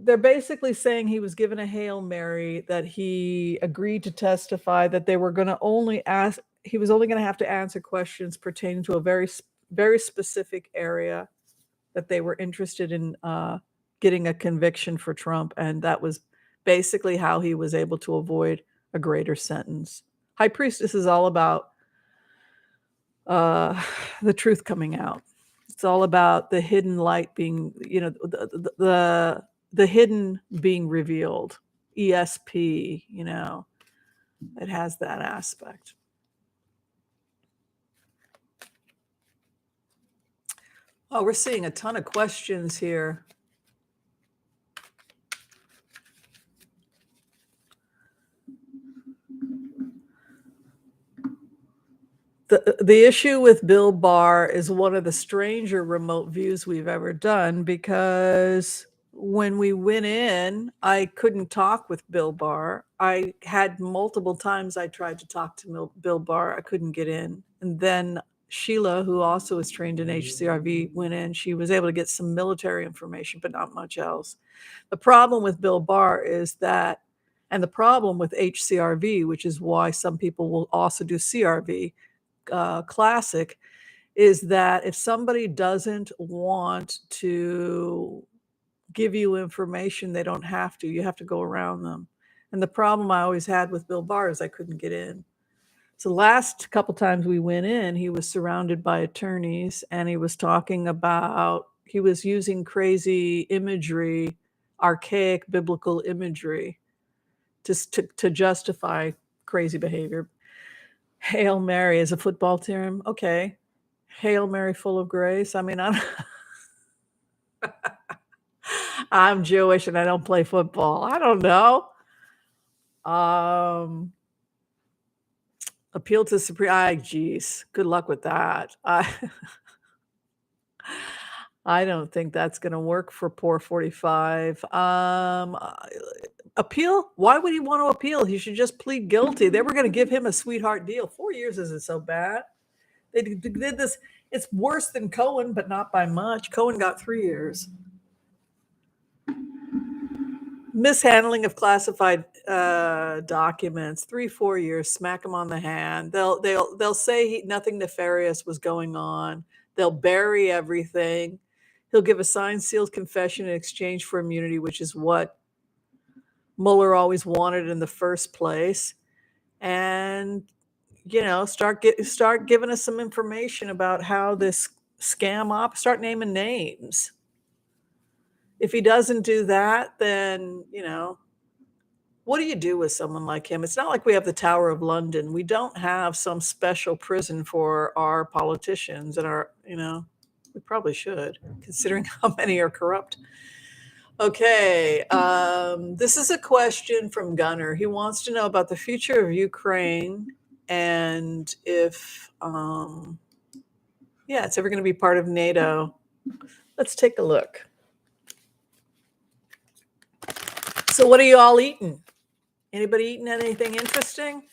They're basically saying he was given a Hail Mary, that he agreed to testify, that they were going to he was only going to have to answer questions pertaining to a very, very specific area that they were interested in getting a conviction for Trump. And that was basically how he was able to avoid a greater sentence. High Priestess is all about the truth coming out. It's all about the hidden light being, the hidden being revealed. ESP, it has that aspect. Oh, we're seeing a ton of questions here. The issue with Bill Barr is one of the stranger remote views we've ever done, because when we went in, I couldn't talk with Bill Barr. I had multiple times I tried to talk to Bill Barr. I couldn't get in. And then Sheila, who also is trained in HCRV, went in. She was able to get some military information, but not much else. The problem with Bill Barr is that, and the problem with HCRV, which is why some people will also do CRV, Classic, is that if somebody doesn't want to give you information, they don't have to. You have to go around them. And the problem I always had with Bill Barr is I couldn't get in. So the last couple times we went in, he was surrounded by attorneys, and he was talking about, he was using crazy imagery, archaic biblical imagery, just to justify crazy behavior. Hail Mary is a football term. Okay. Hail Mary full of grace. I mean, I'm Jewish and I don't play football. I don't know. Appeal to Supreme. Geez, good luck with that. I don't think that's going to work for poor 45. Appeal? Why would he want to appeal? He should just plead guilty. They were going to give him a sweetheart deal. 4 years isn't so bad. They did this. It's worse than Cohen, but not by much. Cohen got 3 years. Mishandling of classified documents, 3-4 years. Smack him on the hand. They'll say nothing nefarious was going on. They'll bury everything. He'll give a signed, sealed confession in exchange for immunity, which is what Mueller always wanted in the first place. And start giving us some information about how this scam start naming names. If he doesn't do that, then, what do you do with someone like him? It's not like we have the Tower of London. We don't have some special prison for our politicians and we probably should, considering how many are corrupt. Okay. This is a question from Gunner. He wants to know about the future of Ukraine and if, it's ever going to be part of NATO. Let's take a look. So what are you all eating? Anybody eating anything interesting?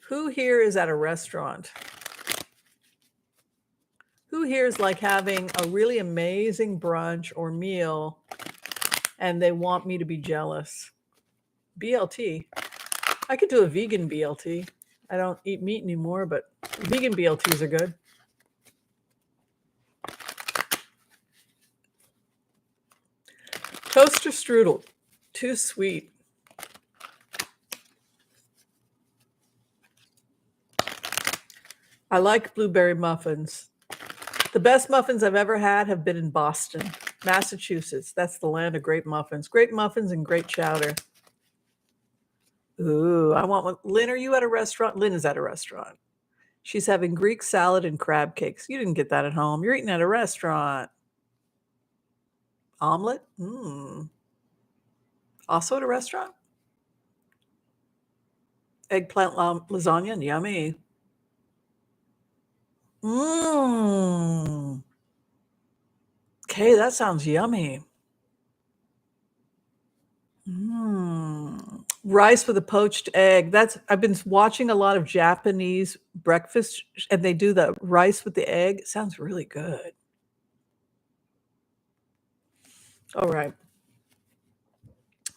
Who here is at a restaurant? Who here is like having a really amazing brunch or meal and they want me to be jealous? BLT. I could do a vegan BLT. I don't eat meat anymore, but vegan BLTs are good. Toaster strudel. Too sweet. I like blueberry muffins. The best muffins I've ever had have been in Boston, Massachusetts. That's the land of great muffins. Great muffins and great chowder. Ooh, I want one. Lynn, are you at a restaurant? Lynn is at a restaurant. She's having Greek salad and crab cakes. You didn't get that at home. You're eating at a restaurant. Omelet? Also at a restaurant? Eggplant lasagna? Yummy. Okay, that sounds yummy. Rice with a poached egg. I've been watching a lot of Japanese breakfast, and they do the rice with the egg. It sounds really good. All right.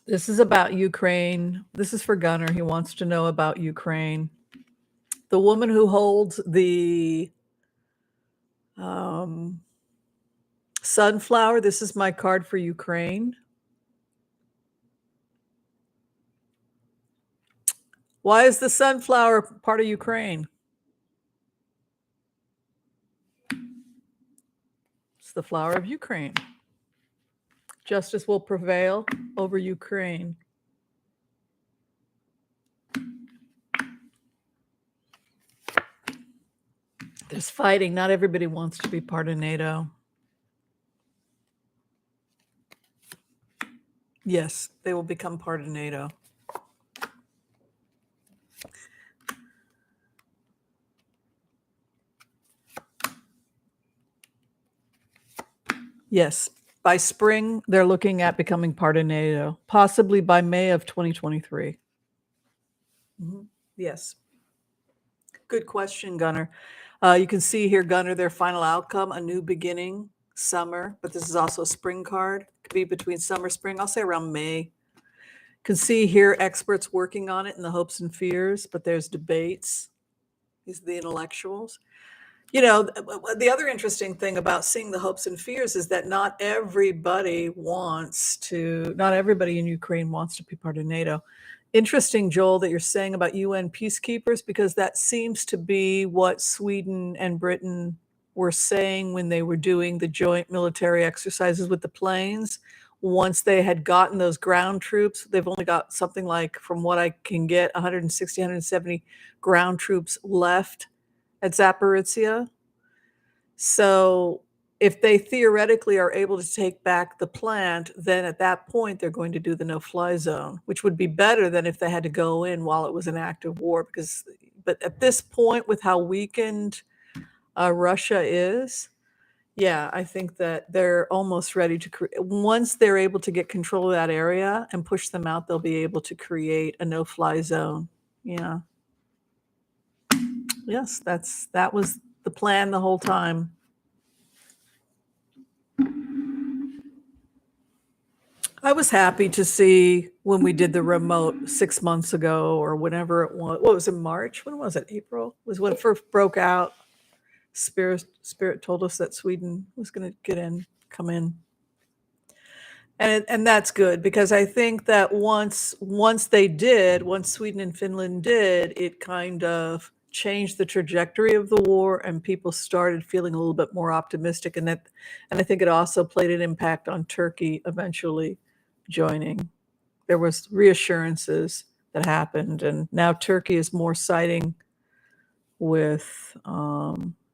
This is about Ukraine. This is for Gunner. He wants to know about Ukraine. The woman who holds the sunflower. This is my card for Ukraine. Why is the sunflower part of Ukraine? It's the flower of Ukraine. Justice will prevail over Ukraine. There's fighting. Not everybody wants to be part of NATO. Yes, they will become part of NATO. Yes, by spring, they're looking at becoming part of NATO, possibly by May of 2023. Yes. Good question, Gunner. You can see here, Gunner, their final outcome, a new beginning, summer, but this is also a spring card. Could be between summer, spring, I'll say around May. Can see here experts working on it in the hopes and fears, but there's debates. These are the intellectuals. You know, the other interesting thing about seeing the hopes and fears is that not everybody in Ukraine wants to be part of NATO. Interesting, Joel, that you're saying about UN peacekeepers, because that seems to be what Sweden and Britain were saying when they were doing the joint military exercises with the planes. Once they had gotten those ground troops, they've only got something like, from what I can get, 160, 170 ground troops left at Zaporizhia. So if they theoretically are able to take back the plant, then at that point they're going to do the no-fly zone, which would be better than if they had to go in while it was an active war. But at this point, with how weakened Russia is, yeah, I think that they're almost ready to once they're able to get control of that area and push them out, they'll be able to create a no-fly zone. Yeah. Yes, that was the plan the whole time. I was happy to see when we did the remote 6 months ago or whenever it was. What was it, March? When was it? April? Was when it first broke out. Spirit told us that Sweden was going to come in. And that's good, because I think that once Sweden and Finland did, it kind of changed the trajectory of the war, and people started feeling a little bit more optimistic. And I think it also played an impact on Turkey eventually joining. There was reassurances that happened, and now Turkey is more siding with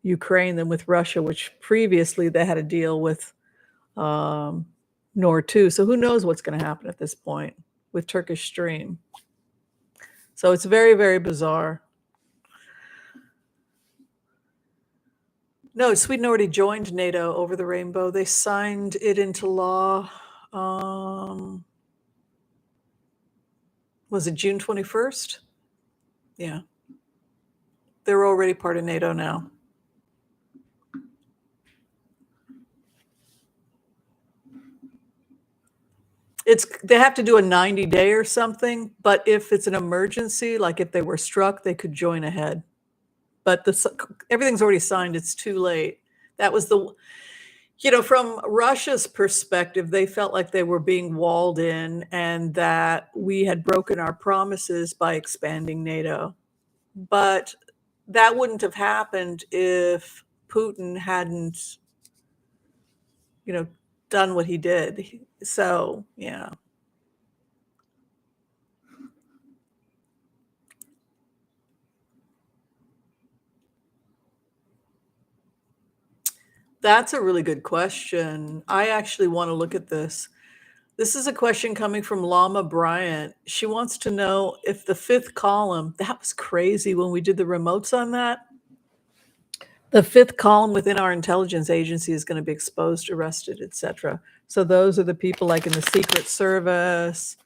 Ukraine than with Russia, which previously they had a deal with Nord 2. So who knows what's going to happen at this point with Turkish Stream. So it's very, very bizarre. No, Sweden already joined NATO over the rainbow. They signed it into law. Was it June 21st? Yeah. They're already part of NATO now. They have to do a 90-day or something, but if it's an emergency, like if they were struck, they could join ahead. But everything's already signed. It's too late. That was from Russia's perspective, they felt like they were being walled in and that we had broken our promises by expanding NATO. But that wouldn't have happened if Putin hadn't, done what he did. So, yeah. That's a really good question. I actually want to look at this. This is a question coming from Lama Bryant. She wants to know if the fifth column, that was crazy when we did the remotes on that. The fifth column within our intelligence agency is going to be exposed, arrested, etc. So those are the people like in the Secret Service,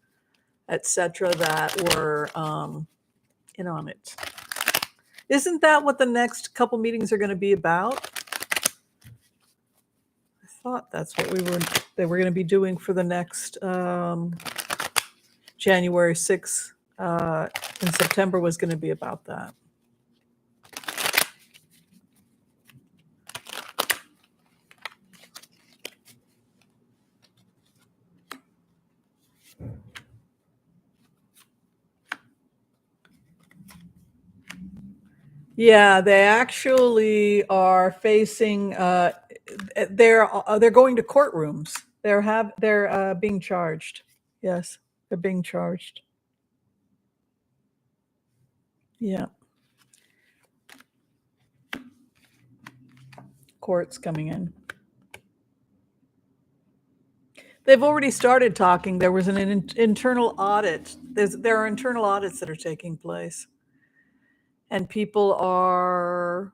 etc., that were in on it. Isn't that what the next couple meetings are going to be about? I thought that's what they were going to be doing for the next January 6th in September was going to be about that. Yeah, they actually are facing. They're going to courtrooms. They're being charged. Yes, they're being charged. Yeah. Courts coming in. They've already started talking. There was an internal audit. There are internal audits that are taking place. And people are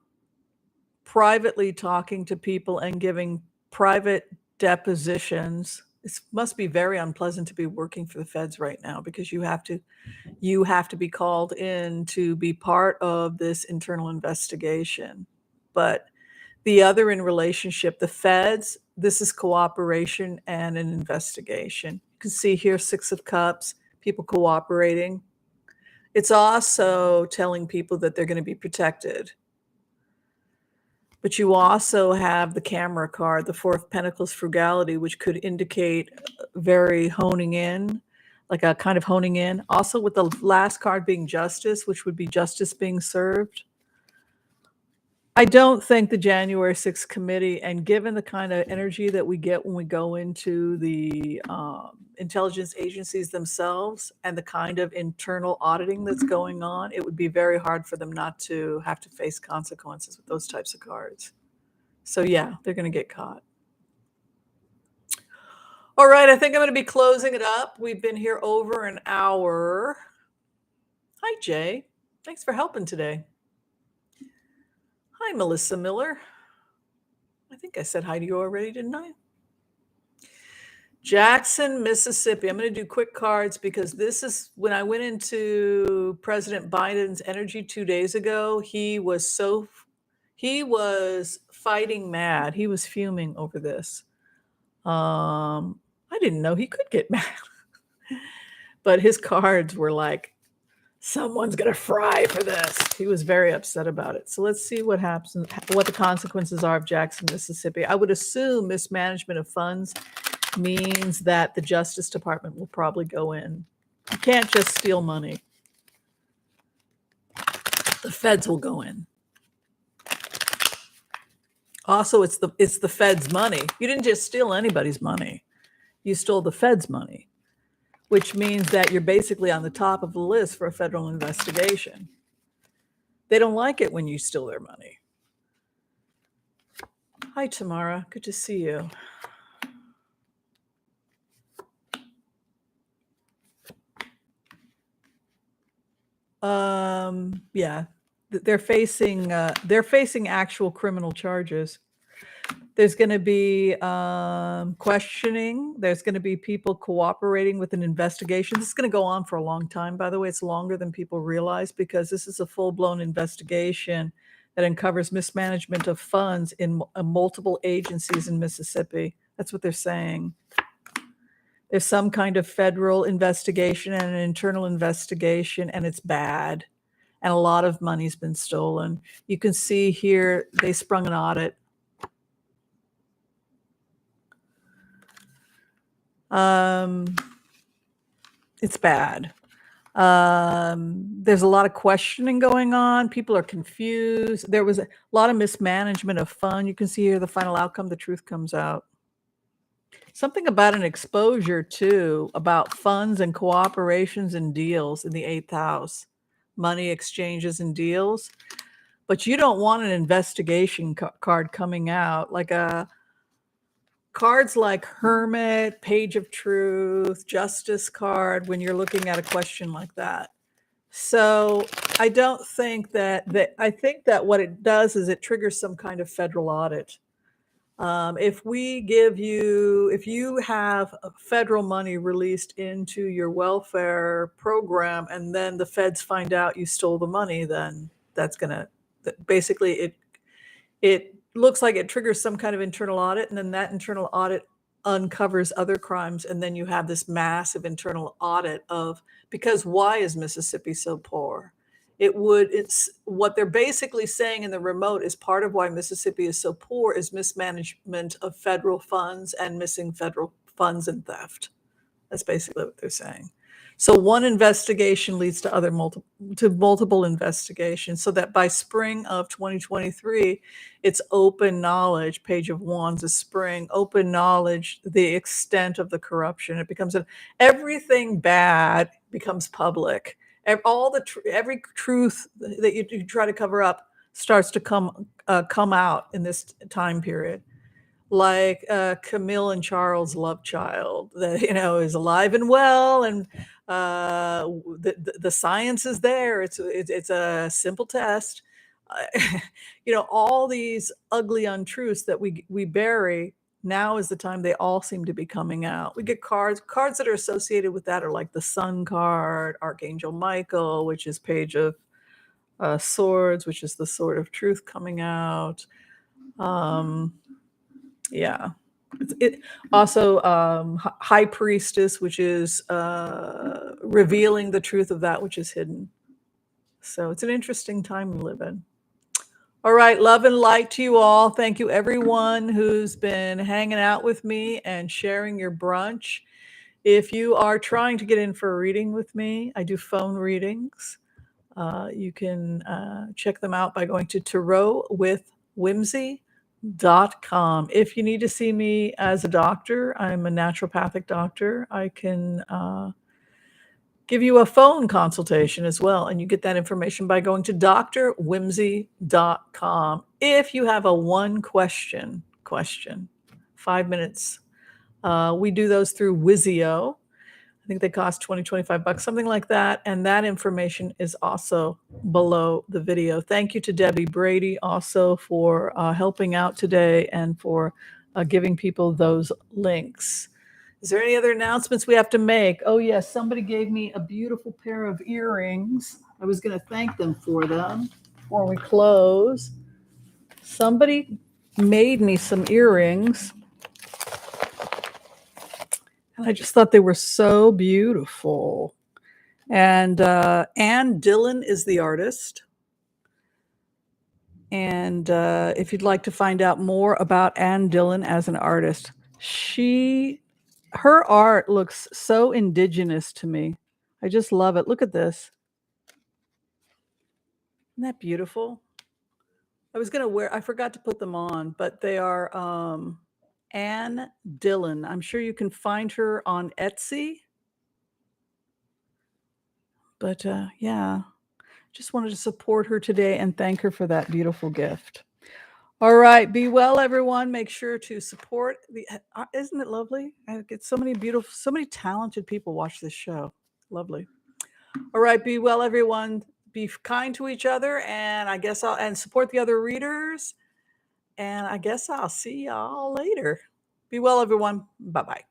privately talking to people and giving private depositions. It must be very unpleasant to be working for the feds right now, because you have to be called in to be part of this internal investigation. But the other in relationship, the feds, this is cooperation and an investigation. You can see here 6 of Cups, people cooperating. It's also telling people that they're going to be protected. But you also have the camera card, the Four of Pentacles frugality, which could indicate very honing in, like a kind of honing in. Also with the last card being justice, which would be justice being served. I don't think the January 6th committee, and given the kind of energy that we get when we go into the intelligence agencies themselves and the kind of internal auditing that's going on, it would be very hard for them not to have to face consequences with those types of cards. So yeah, they're going to get caught. All right, I think I'm going to be closing it up. We've been here over an hour. Hi, Jay. Thanks for helping today. Hi, Melissa Miller. I think I said hi to you already, didn't I? Jackson, Mississippi. I'm going to do quick cards because this is when I went into President Biden's energy 2 days ago. He was fighting mad. He was fuming over this. I didn't know he could get mad, but his cards were like, someone's going to fry for this. He was very upset about it. So let's see what happens, what the consequences are of Jackson, Mississippi. I would assume mismanagement of funds means that the Justice Department will probably go in. You can't just steal money. The feds will go in. Also, it's the feds' money. You didn't just steal anybody's money. You stole the feds' money, which means that you're basically on the top of the list for a federal investigation. They don't like it when you steal their money. Hi, Tamara. Good to see you. Yeah, they're facing actual criminal charges. There's going to be questioning. There's going to be people cooperating with an investigation. This is going to go on for a long time, by the way. It's longer than people realize because this is a full-blown investigation that uncovers mismanagement of funds in multiple agencies in Mississippi. That's what they're saying. There's some kind of federal investigation and an internal investigation, and it's bad. And a lot of money's been stolen. You can see here they sprung an audit. It's bad. There's a lot of questioning going on. People are confused. There was a lot of mismanagement of fund. You can see here the final outcome, the truth comes out. Something about an exposure too, about funds and cooperations and deals in the 8th house, money exchanges and deals. But you don't want an investigation card coming out like cards like Hermit, Page of Truth, Justice card when you're looking at a question like that. So I don't think I think that what it does is it triggers some kind of federal audit. If you have federal money released into your welfare program and then the feds find out you stole the money, then that's gonna basically it looks like it triggers some kind of internal audit, and then that internal audit uncovers other crimes, and then you have this massive internal audit of, because why is Mississippi so poor? It's what they're basically saying in the remote is part of why Mississippi is so poor is mismanagement of federal funds and missing federal funds and theft. That's basically what they're saying. So one investigation leads to multiple investigations, so that by spring of 2023, it's open knowledge. Page of Wands is spring, open knowledge, the extent of the corruption. It becomes everything bad becomes public. Every truth that you try to cover up starts to come out in this time period. Like Camille and Charles' love child that is alive and well, and the science is there. It's a simple test. All these ugly untruths that we bury. Now is the time they all seem to be coming out. We get cards that are associated with that are like the Sun card, Archangel Michael, which is Page of Swords, which is the Sword of Truth coming out. Yeah. It also High Priestess, which is revealing the truth of that which is hidden. So it's an interesting time we live in. All right, love and light to you all. Thank you, everyone who's been hanging out with me and sharing your brunch. If you are trying to get in for a reading with me, I do phone readings. You can check them out by going to tarotwithwhimsy.com. If you need to see me as a doctor, I'm a naturopathic doctor. I can give you a phone consultation as well, and you get that information by going to drwhimsy.com. If you have a one question, 5 minutes, we do those through Wizio. I think they cost $20-25, something like that. And that information is also below the video. Thank you to Debbie Brady also for helping out today and for giving people those links. Is there any other announcements we have to make? Oh, yes, somebody gave me a beautiful pair of earrings. I was going to thank them for them before we close. Somebody made me some earrings. And I just thought they were so beautiful. And Ann Dillon is the artist. And if you'd like to find out more about Ann Dillon as an artist, her art looks so indigenous to me. I just love it. Look at this. Isn't that beautiful? I forgot to put them on, but they are Ann Dillon. I'm sure you can find her on Etsy. But yeah, just wanted to support her today and thank her for that beautiful gift. All right, be well, everyone. Make sure to support isn't it lovely? I get so many talented people watch this show. Lovely. All right, be well, everyone. Be kind to each other, and and support the other readers. And I guess I'll see y'all later. Be well, everyone. Bye-bye.